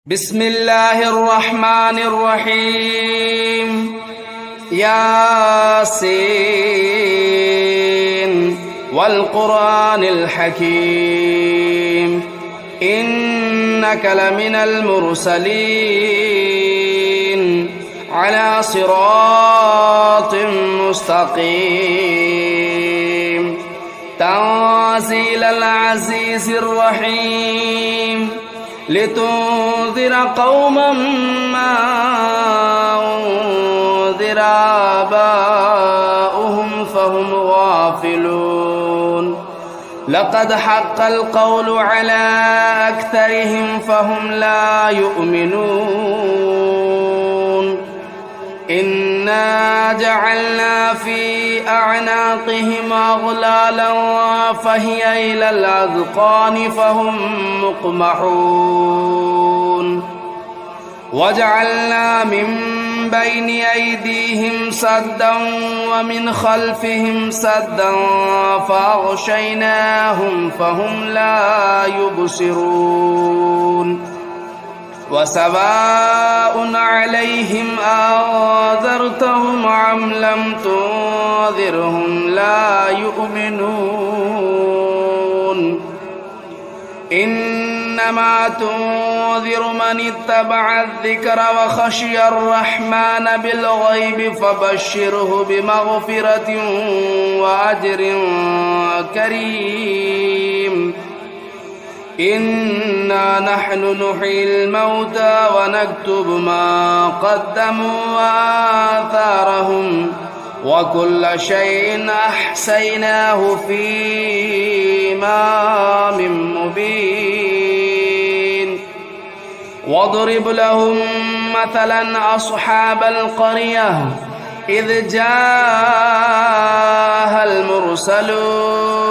بسم الله الرحمن الرحيم ياسين والقرآن الحكيم إنك لمن المرسلين على صراط مستقيم تنزيل العزيز الرحيم لتنذر قوما ما أنذر آباؤهم فهم غافلون لقد حق القول على أكثرهم فهم لا يؤمنون إنا جعلنا في أعناقهم أغلالا فهي إلى الأذقان فهم مقمحون وجعلنا من بين أيديهم سدا ومن خلفهم سدا فأغشيناهم فهم لا يبصرون وسواء عليهم أنذرتهم أم لم تنذرهم لا يؤمنون إنما تنذر من اتبع الذكر وخشي الرحمن بالغيب فبشره بمغفرة وأجر كريم إنا نحن نحيي الموتى ونكتب ما قدموا وآثارهم وكل شيء أحصيناه في إمام مبين واضرب لهم مثلا أصحاب القرية إذ جاءها المرسلون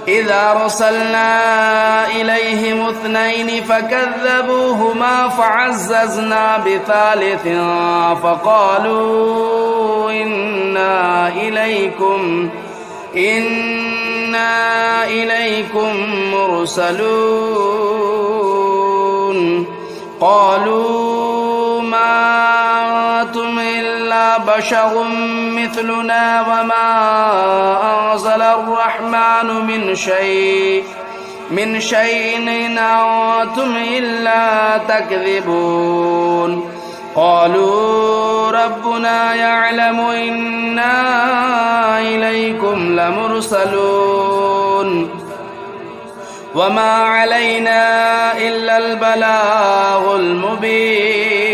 إذا أرسلنا إليهم اثنين فكذبوهما فعززنا بثالث فقالوا إنا إليكم مرسلون قالوا ما أنتم إلا بشر مثلنا وما أنزل الرحمن من شيء إن أنتم إلا تكذبون قالوا ربنا يعلم إنا إليكم لمرسلون وما علينا إلا البلاغ المبين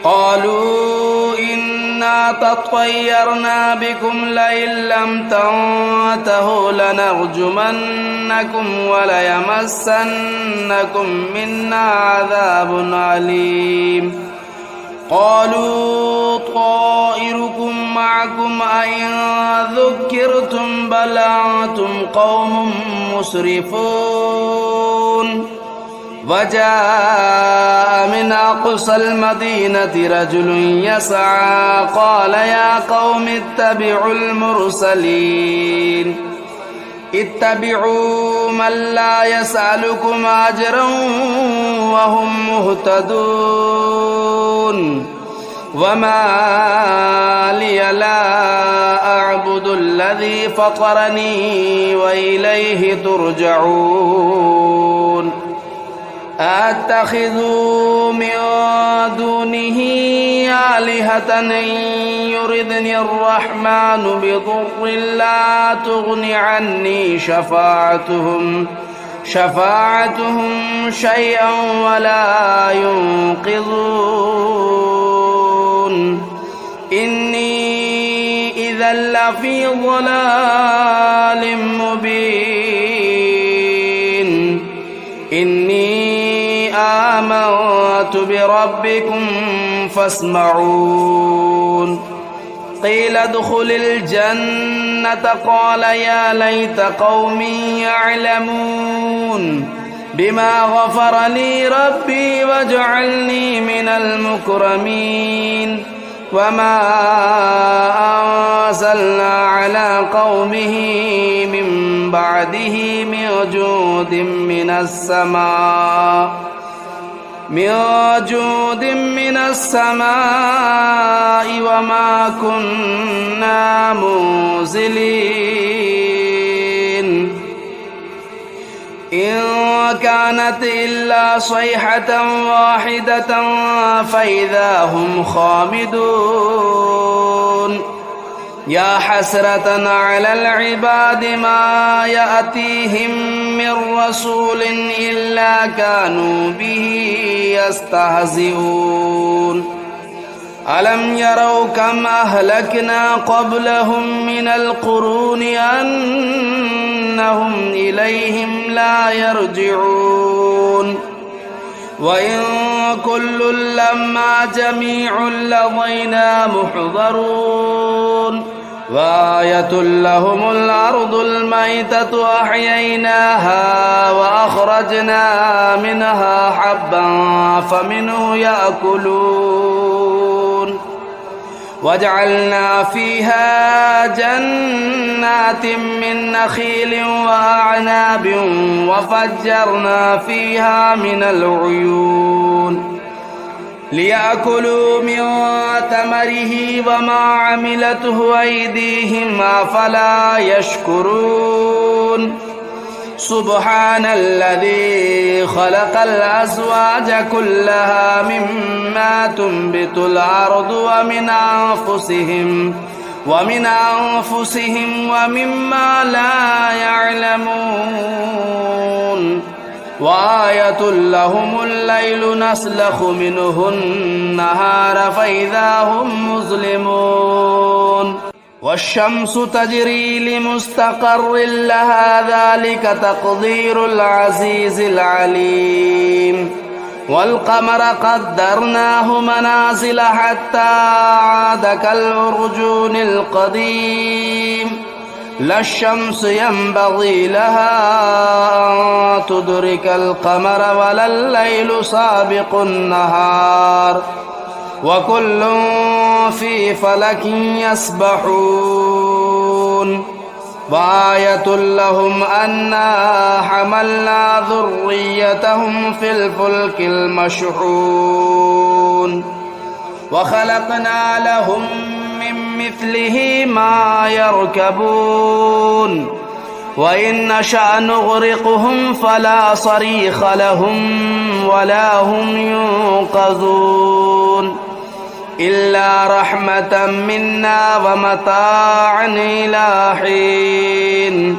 قالوا إنا تطيرنا بكم لئن لم تنتهوا لنرجمنكم وليمسنكم منا عذاب أليم قالوا طائركم معكم أئن ذكرتم بل أنتم قوم مسرفون وجاء من أقصى المدينة رجل يسعى قال يا قوم اتبعوا المرسلين اتبعوا من لا يسألكم أجرا وهم مهتدون وما لي لا أعبد الذي فطرني وإليه ترجعون أتخذوا من دونه آلهة إن يردني الرحمن بضر لا تغن عني شفاعتهم شيئا ولا ينقذون إني إذا لفي ضلال مبين إني آمنت بربكم فاسمعون قيل ادخل الجنة قال يا ليت قومي يعلمون بما غفر لي ربي وجعلني من المكرمين وما أنزلنا على قومه من بعده من جود من السماء وما كنا منزلين إن كانت إلا صيحة واحدة فإذا هم خامدون يا حسرة على العباد ما يأتيهم من رسول إلا كانوا به يستهزئون ألم يروا كم أهلكنا قبلهم من القرون أنهم إليهم لا يرجعون وإن كل لما جميع لدينا محضرون وآية لهم الأرض الميتة أحييناها وأخرجنا منها حبا فمنه يأكلون وجعلنا فيها جنات من نخيل وأعناب وفجرنا فيها من العيون ليأكلوا من ثمره وما عملته أيديهم أفلا يشكرون سبحان الذي خلق الأزواج كلها مما تنبت الأرض ومن أنفسهم ومما لا يعلمون وآية لهم الليل نسلخ منه النهار فإذا هم مظلمون والشمس تجري لمستقر لها ذلك تقدير العزيز العليم والقمر قدرناه منازل حتى عاد كالعرجون القديم لا الشمس ينبغي لها أن تدرك القمر ولا الليل سابق النهار وكل في فلك يسبحون وآية لهم أنا حملنا ذريتهم في الفلك المشحون وخلقنا لهم من مثله ما يركبون وإن نشأ نغرقهم فلا صريخ لهم ولا هم ينقذون إلا رحمة منا ومتاعا إلى حين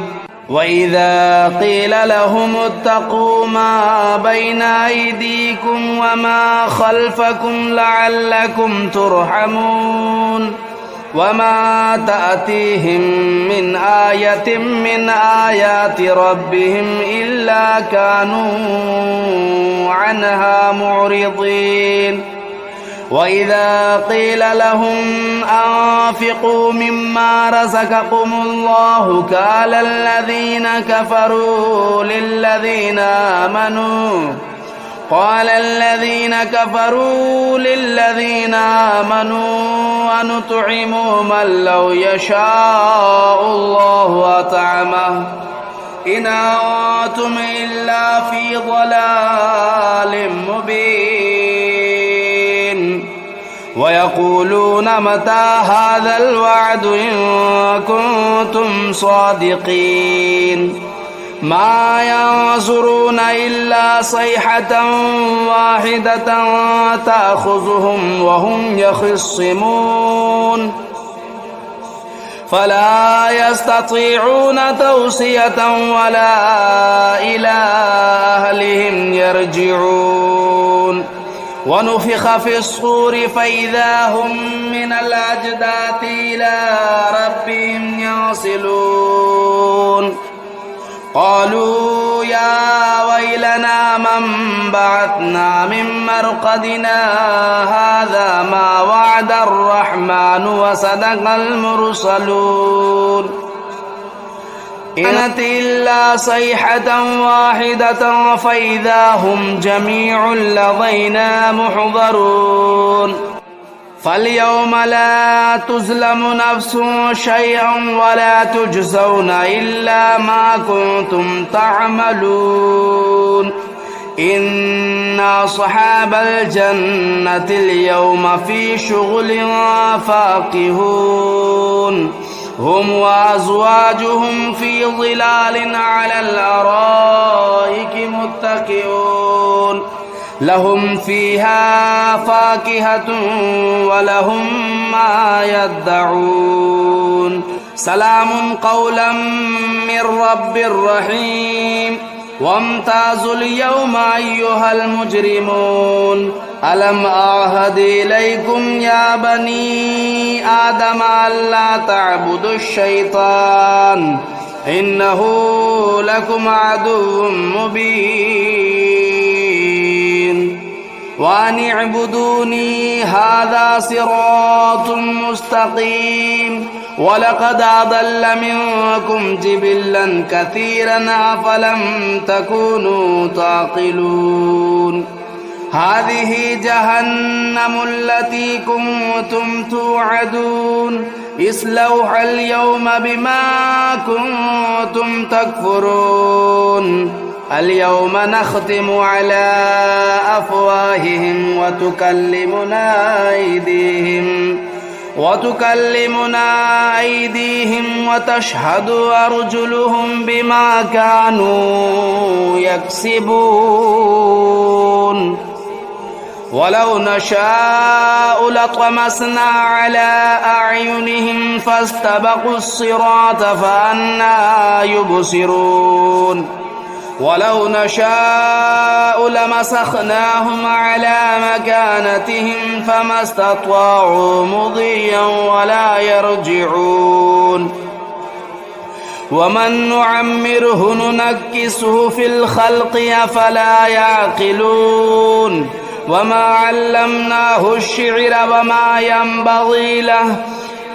وإذا قيل لهم اتقوا ما بين أيديكم وما خلفكم لعلكم ترحمون وما تأتيهم من آية من آيات ربهم إلا كانوا عنها معرضين وإذا قيل لهم أنفقوا مما رزقكم الله قال الذين كفروا للذين آمنوا أنطعم من لو يشاء الله أطعمه إن أنتم إلا في ضلال مبين ويقولون متى هذا الوعد إن كنتم صادقين ما ينظرون إلا صيحة واحدة تأخذهم وهم يخصمون فلا يستطيعون توصية ولا إلى أهلهم يرجعون ونفخ في الصور فإذا هم من الأجداث إلى ربهم ينسلون قالوا يا ويلنا من بعثنا من مرقدنا هذا ما وعد الرحمن وصدق المرسلون إن كانت إلا صيحة واحدة فإذا هم جميع لدينا محضرون فاليوم لا تظلم نفس شيئا ولا تجزون إلا ما كنتم تعملون إن أصحاب الجنة اليوم في شغل فاكهون هم وأزواجهم في ظلال على الأرائك متكئون لهم فيها فاكهة ولهم ما يدعون سلام قولا من رب رحيم وامتازوا اليوم أيها المجرمون ألم أعهد إليكم يا بني آدم ألا تعبدوا الشيطان إنه لكم عدو مبين وأن اعبدوني هذا صراط مستقيم ولقد أضل منكم جبلا كثيرا أفلم تكونوا تعقلون هذه جهنم التي كنتم توعدون اصلوها اليوم بما كنتم تكفرون اليوم نختم على أفواههم وتكلمنا أيديهم وتشهد أرجلهم بما كانوا يكسبون ولو نشاء لطمسنا على أعينهم فاستبقوا الصراط فأنى يبصرون ولو نشاء لمسخناهم على مكانتهم فما استطاعوا مضيا ولا يرجعون ومن نعمره ننكسه في الخلق أفلا يعقلون وما علمناه الشعر وما ينبغي له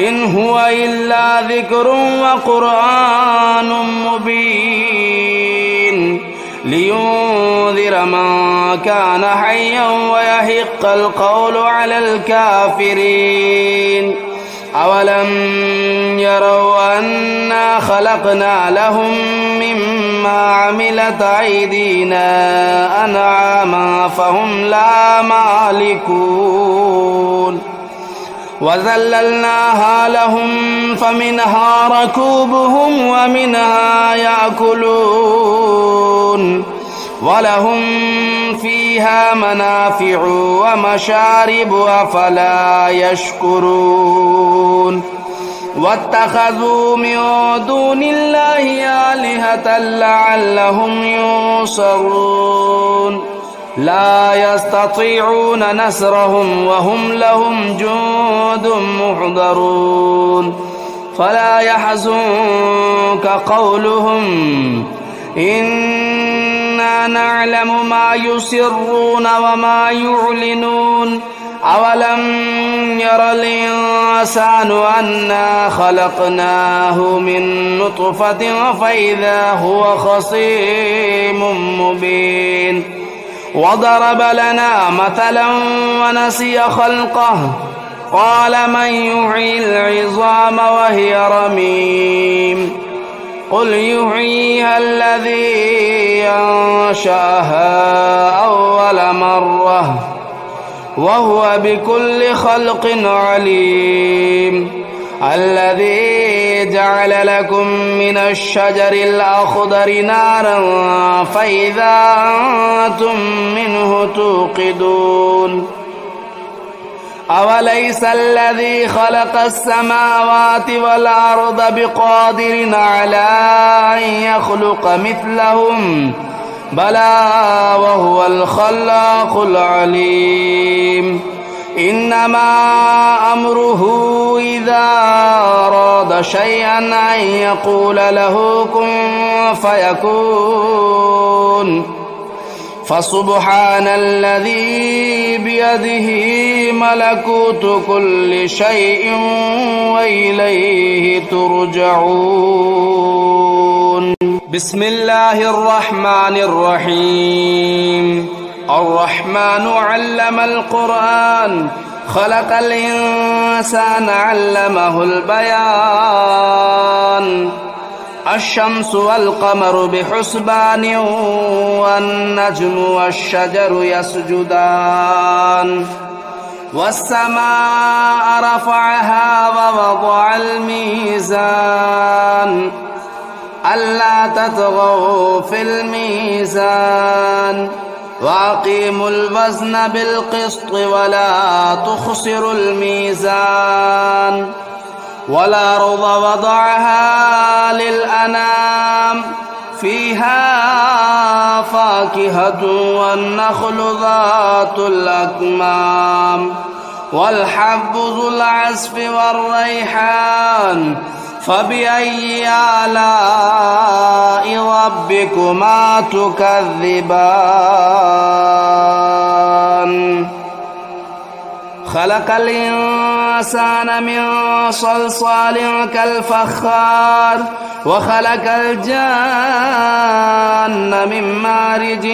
إن هو إلا ذكر وقرآن مبين لينذر من كان حيا ويحق القول على الكافرين أولم يروا أنا خلقنا لهم مما عملت أيدينا أنعاما فهم لا مالكون وذللناها لهم فمنها ركوبهم ومنها يأكلون ولهم فيها منافع ومشارب أفلا يشكرون واتخذوا من دون الله آلهة لعلهم ينصرون لا يستطيعون نصرهم وهم لهم جند محضرون فلا يحزنك قولهم إنا نعلم ما يسرون وما يعلنون أولم ير الإنسان أنا خلقناه من نطفة فإذا هو خصيم مبين وضرب لنا مثلا ونسي خلقه قال من يحيي العظام وهي رميم قل يحييها الذي أنشأها أول مرة وهو بكل خلق عليم الذي جعل لكم من الشجر الأخضر نارا فإذا أنتم منه توقدون أوليس الذي خلق السماوات والأرض بقادر على أن يخلق مثلهم بلى وهو الخلاق العليم إنما أمره إذا أراد شيئا أن يقول له كن فيكون فسبحان الذي بيده ملكوت كل شيء وإليه ترجعون بسم الله الرحمن الرحيم الرحمن علم القرآن خلق الإنسان علمه البيان الشمس والقمر بحسبان والنجم والشجر يسجدان والسماء رفعها ووضع الميزان ألا تطغوا في الميزان وأقيموا الوزن بالقسط ولا تخسروا الميزان والأرض وضعها للأنام فيها فاكهة والنخل ذات الأكمام والحب ذو العصف والريحان فبأي آلاء ربكما تكذبان خلق الإنسان من صلصال كالفخار وخلق الجان من مارج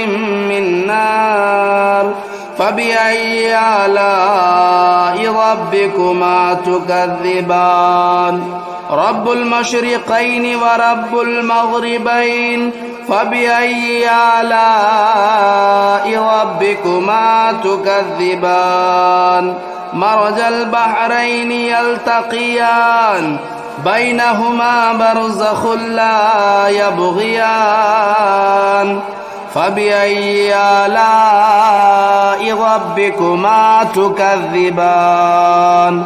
من نار فبأي آلاء ربكما تكذبان رب المشرقين ورب المغربين فبأي آلاء ربكما تكذبان مرج البحرين يلتقيان بينهما برزخ لا يبغيان فبأي آلاء ربكما تكذبان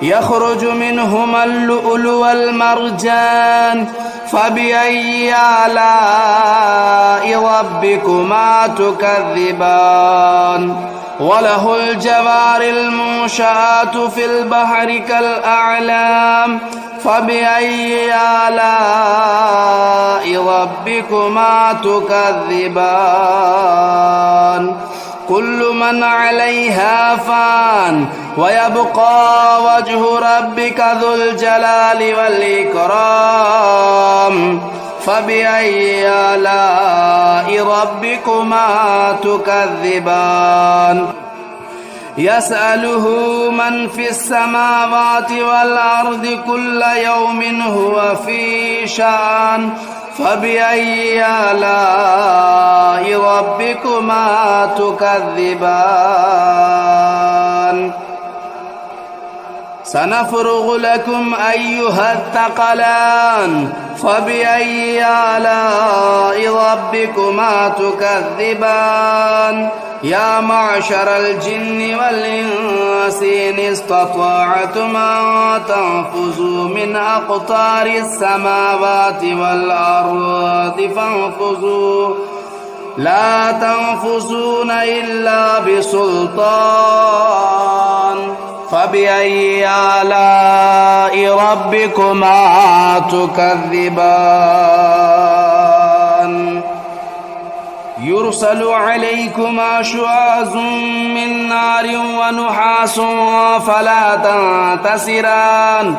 يخرج منهما اللؤلؤ والمرجان فبأي آلاء ربكما تكذبان وله الجوار المنشآت في البحر كالأعلام فبأي آلاء ربكما تكذبان كل من عليها فان ويبقى وجه ربك ذو الجلال والإكرام فبأي آلاء ربكما تكذبان يسأله من في السماوات والأرض كل يوم هو في شأن فبأي آلاء ربكما تكذبان سنفرغ لكم أيها الثقلان فبأي آلاء ربكما تكذبان يا معشر الجن والإنس إن استطعتم أن تنفذوا من أقطار السماوات والأرض فانفذوا لا تنفذون إلا بسلطان فبأي آلاء ربكما تكذبان يرسل عليكما شواظ من نار ونحاس فلا تنتصران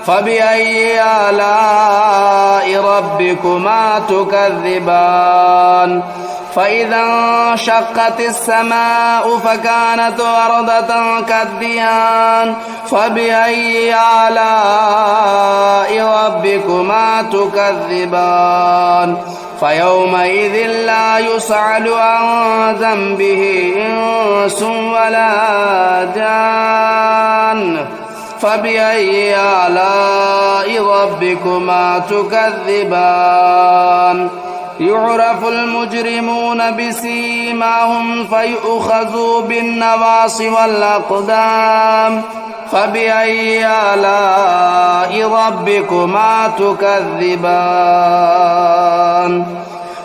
فبأي آلاء ربكما تكذبان فإذا انشقت السماء فكانت وردة كالدهان فبأي آلاء ربكما تكذبان فيومئذ لا يسأل عن ذنبه إنس ولا جان فبأي آلاء ربكما تكذبان يعرف المجرمون بسيماهم فيؤخذوا بالنواصي والأقدام فبأي آلاء ربكما تكذبان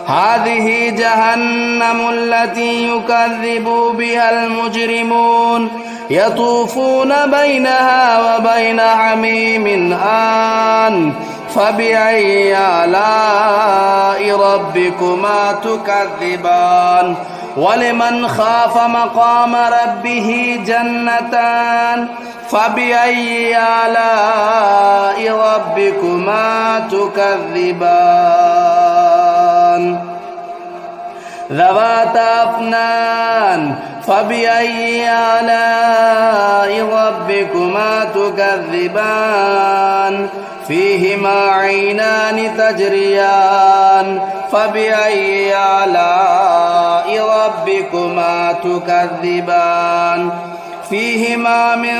هذه جهنم التي يكذب بها المجرمون يطوفون بينها وبين حميم آن فبأي آلاء ربكما تكذبان ولمن خاف مقام ربه جنتان فبأي آلاء ربكما تكذبان ذواتا أفنان فبأي آلاء ربكما تكذبان فيهما عينان تجريان فبأي آلاء ربكما تكذبان فيهما من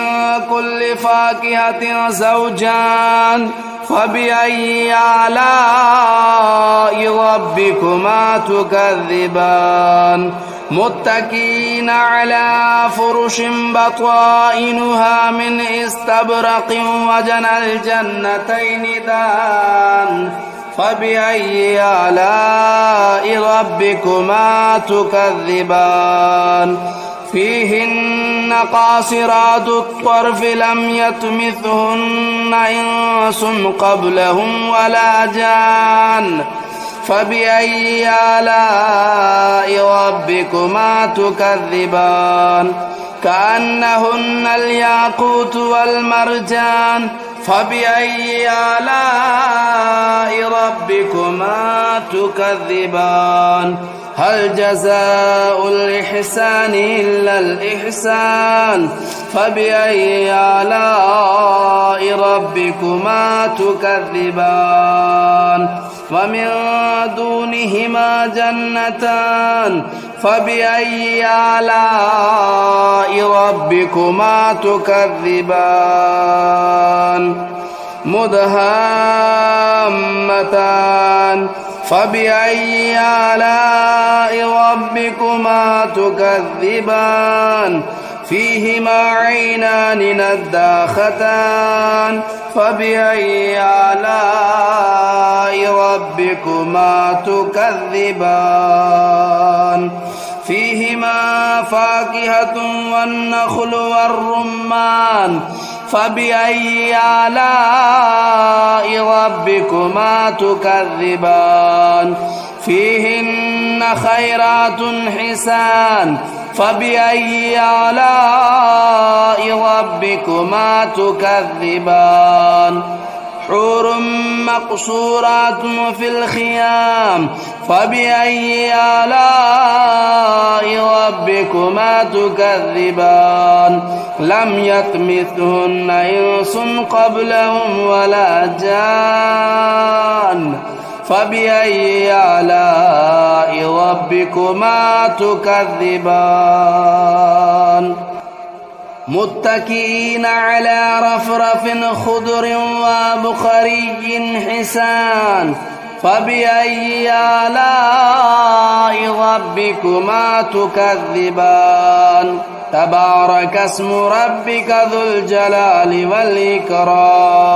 كل فاكهة زوجان فبأي آلاء ربكما تكذبان متكئين على فرش بطائنها من استبرق وجنى الجنتين دان فبأي آلاء ربكما تكذبان فيهن قاصرات الطرف لم يطمثهن إنس قبلهم ولا جان فبأي آلاء ربكما تكذبان كأنهن الياقوت والمرجان فبأي آلاء ربكما تكذبان هل جزاء الإحسان إلا الإحسان فبأي آلاء ربكما تكذبان ومن دونهما جنتان فبأي آلاء ربكما تكذبان مدهامتان فبأي آلاء ربكما تكذبان فيهما عينان نضاختان فبأي آلاء ربكما تكذبان فيهما فاكهة والنخل والرمان فبأي آلاء ربكما تكذبان فيهن خيرات حسان فبأي آلاء ربكما تكذبان حور مقصورات في الخيام فبأي آلاء ربكما تكذبان لم يطمثهن إنس قبلهم ولا جان فبأي آلاء ربكما تكذبان متكئين على رفرف خضر وبخري حسان فبأي آلاء ربكما تكذبان تبارك اسم ربك ذو الجلال والإكرام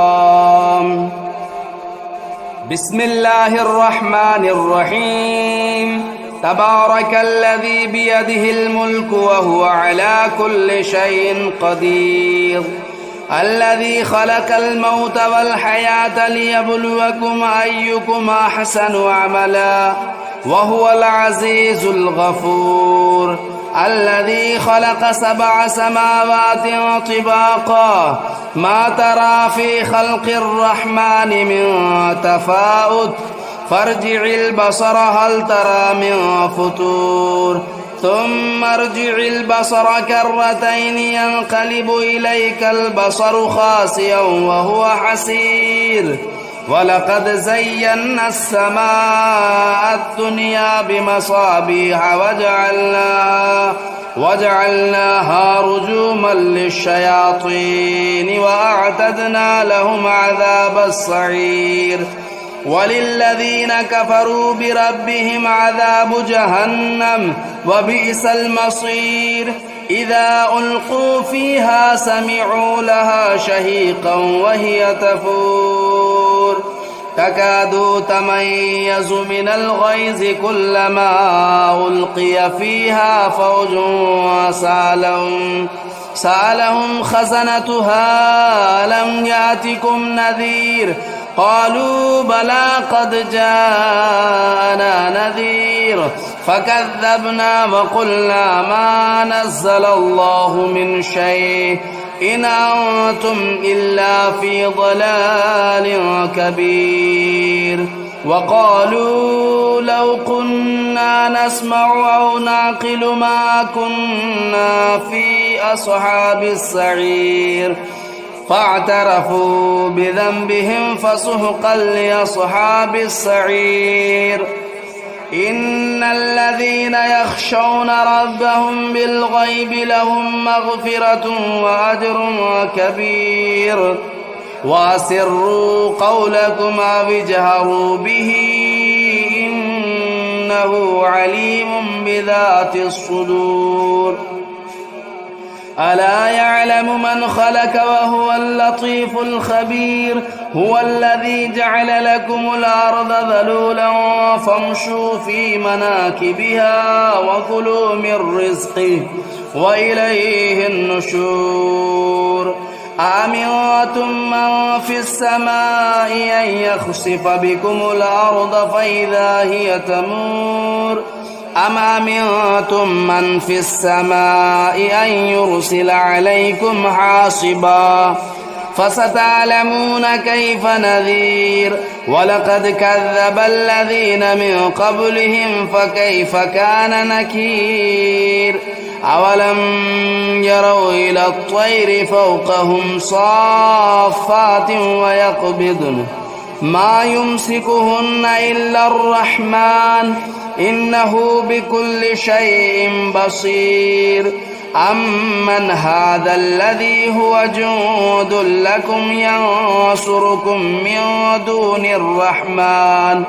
بسم الله الرحمن الرحيم تبارك الذي بيده الملك وهو على كل شيء قدير الذي خلق الموت والحياة ليبلوكم أيكم أحسن عملا وهو العزيز الغفور الذي خلق 7 سماوات طباقا ما ترى في خلق الرحمن من تفاوت فارجع البصر هل ترى من فطور ثم ارجع البصر كرتين ينقلب إليك البصر خاسئا وهو حسير ولقد زينا السماء الدنيا بمصابيح وجعلناها رجوما للشياطين وأعتدنا لهم عذاب السعير وللذين كفروا بربهم عذاب جهنم وبئس المصير إذا ألقوا فيها سمعوا لها شهيقا وهي تفور تكاد تميز من الغيظ كلما ألقي فيها فوج سألهم خزنتها ألم يأتكم نذير قالوا بلى قد جاءنا نذير فكذبنا وقلنا ما نزل الله من شيء إن أنتم إلا في ضلال كبير وقالوا لو كنا نسمع أو نعقل ما كنا في أصحاب السعير فاعترفوا بذنبهم فسحقا لأصحاب السعير إن الذين يخشون ربهم بالغيب لهم مغفرة وأجر كبير وأسروا قولكم أو اجهروا به إنه عليم بذات الصدور ألا يعلم من خلق وهو اللطيف الخبير هو الذي جعل لكم الأرض ذلولا فامشوا في مناكبها وكلوا من رزقه وإليه النشور أأمنتم من في السماء أن يخسف بكم الأرض فإذا هي تمور أم أمنتم من في السماء أن يرسل عليكم حاصبا فستعلمون كيف نذير ولقد كذب الذين من قبلهم فكيف كان نكير أولم يروا إلى الطير فوقهم صافات ويقبضن ما يمسكهن إلا الرحمن إنه بكل شيء بصير أمن هذا الذي هو جند لكم ينصركم من دون الرحمن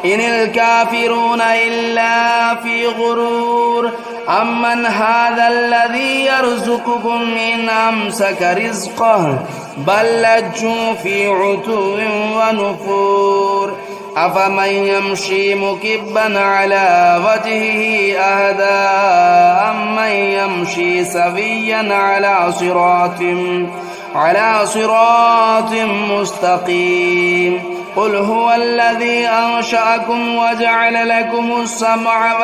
إن الكافرون إلا في غرور أمن هذا الذي يرزقكم إن أمسك رزقه بل لجوا في عتو ونفور أفمن يمشي مكبا على وجهه أهدى أمن يمشي سويا على صراط مستقيم قل هو الذي أنشأكم وجعل لكم السمع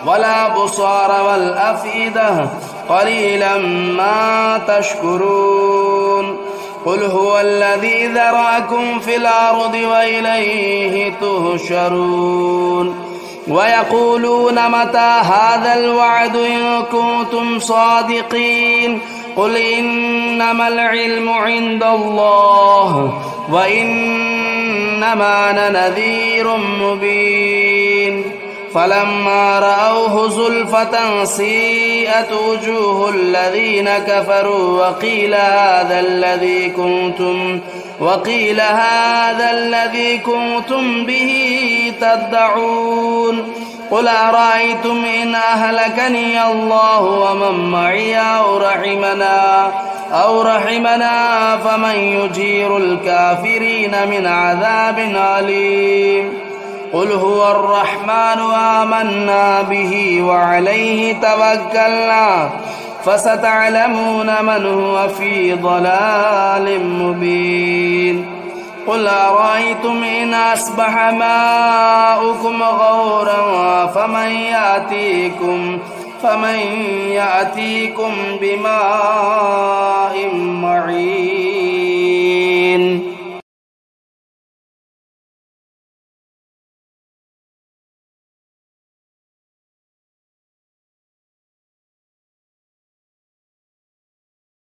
والأبصار والأفئدة قليلا ما تشكرون قل هو الذي ذرأكم في الأرض وإليه تهشرون ويقولون متى هذا الوعد إن كنتم صادقين قل إنما العلم عند الله وإنما أنا نذير مبين فلما رأوه زلفة سيئت وجوه الذين كفروا وقيل هذا الذي كنتم به تدعون قل أرأيتم إن أهلكني الله ومن معي أو رحمنا فمن يجير الكافرين من عذاب أليم قل هو الرحمن آمنا به وعليه توكلنا فستعلمون من هو في ضلال مبين قل أرأيتم إن أصبح ماؤكم غورا فمن يأتيكم بماء معين